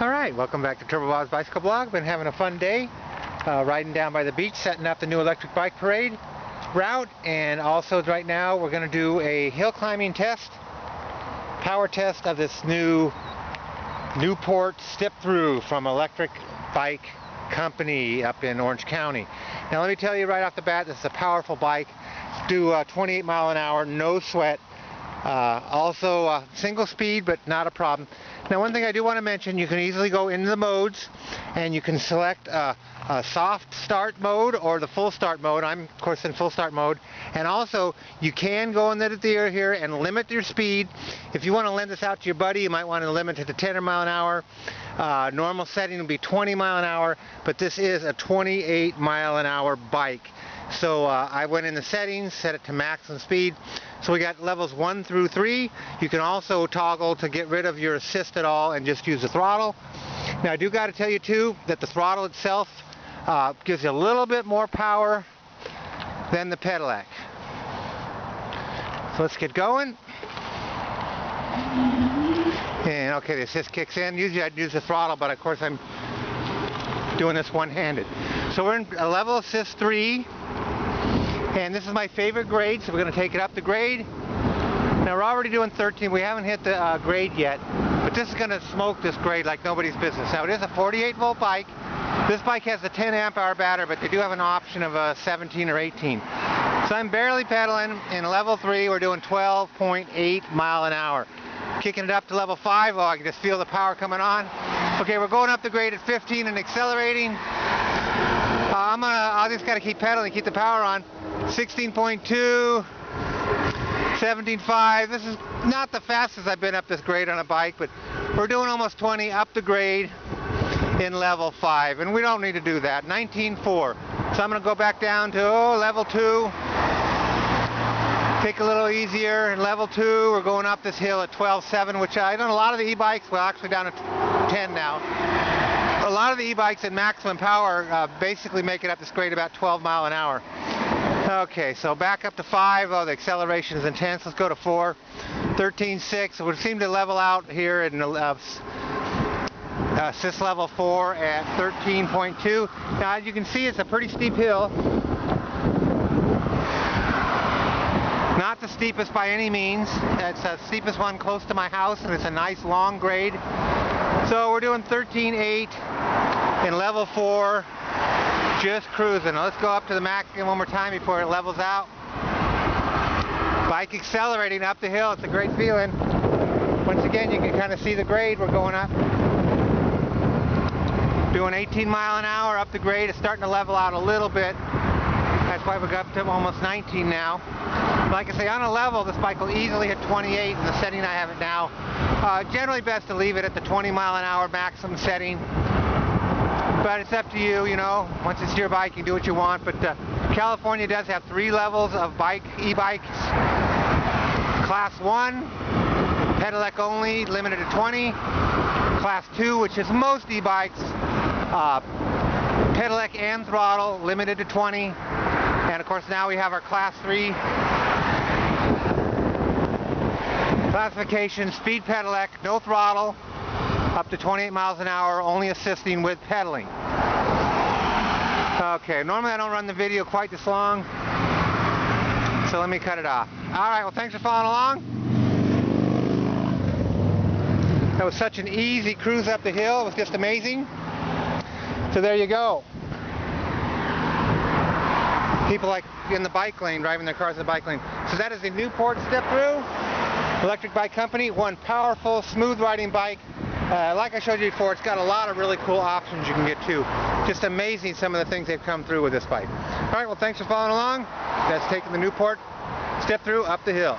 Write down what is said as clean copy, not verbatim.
Alright, welcome back to Turbo Bob's Bicycle Blog. Been having a fun day riding down by the beach, setting up the new electric bike parade route, and also right now we're going to do a hill climbing test, power test of this new Newport step through from Electric Bike Company up in Orange County. Now let me tell you right off the bat, this is a powerful bike. Do 28 mile an hour, no sweat. Also single speed, but not a problem. Now one thing I do want to mention, you can easily go into the modes and you can select a soft start mode or the full start mode. I'm of course in full start mode, and also you can go in the theater here and limit your speed. If you want to lend this out to your buddy, you might want to limit it to 10 mile an hour. Normal setting would be 20 mile an hour, but this is a 28 mile an hour bike. So I went in the settings, set it to maximum speed. So we got levels 1 through 3. You can also toggle to get rid of your assist at all and just use the throttle. Now I do got to tell you too that the throttle itself gives you a little bit more power than the pedelec. So let's get going. And okay, the assist kicks in. Usually I'd use the throttle, but of course I'm doing this one-handed. So we're in a level assist 3. And this is my favorite grade, so we're going to take it up the grade. Now we're already doing 13, we haven't hit the grade yet, but this is going to smoke this grade like nobody's business. Now it is a 48 volt bike. This bike has a 10 amp hour battery, but they do have an option of a 17 or 18. So I'm barely pedaling. In level 3 we're doing 12.8 mile an hour. Kicking it up to level 5, oh I can just feel the power coming on. Okay, we're going up the grade at 15 and accelerating. I'll just got to keep pedaling, keep the power on. 16.2, 17.5. This is not the fastest I've been up this grade on a bike, but we're doing almost 20 up the grade in level 5, and we don't need to do that. 19.4. So I'm going to go back down to level 2. Take a little easier. In level 2, we're going up this hill at 12.7, which I done a lot of the e-bikes. Well, actually down to 10 now. A lot of the e-bikes at maximum power basically make it up this grade about 12 mile an hour. Okay, so back up to 5. Oh, the acceleration is intense. Let's go to 4. 13.6. It would seem to level out here in assist level 4 at 13.2. Now, as you can see, it's a pretty steep hill. Not the steepest by any means. It's the steepest one close to my house, and it's a nice long grade. So we're doing 13.8 in level 4. Just cruising. Now let's go up to the max again one more time before it levels out. Bike accelerating up the hill. It's a great feeling. Once again, you can kind of see the grade. We're going up. Doing 18 mile an hour up the grade. It's starting to level out a little bit. That's why we got up to almost 19 now. Like I say, on a level, this bike will easily hit 28 in the setting I have it now. Generally best to leave it at the 20 mile an hour maximum setting. But it's up to you, you know. Once it's your bike, you can do what you want. But California does have 3 levels of e-bikes. Class 1, pedelec only, limited to 20. Class 2, which is most e-bikes, pedelec and throttle, limited to 20. And of course now we have our Class 3 classification, speed pedelec, no throttle, up to 28 miles an hour, only assisting with pedaling. Okay, normally I don't run the video quite this long, so let me cut it off. Alright, well thanks for following along. That was such an easy cruise up the hill, it was just amazing. So there you go. People like in the bike lane, driving their cars in the bike lane. So that is the Newport step through, Electric Bike Company, one powerful, smooth riding bike. Like I showed you before, it's got a lot of really cool options you can get too. Just amazing some of the things they've come through with this bike. Alright, well thanks for following along. That's taking the Newport step through up the hill.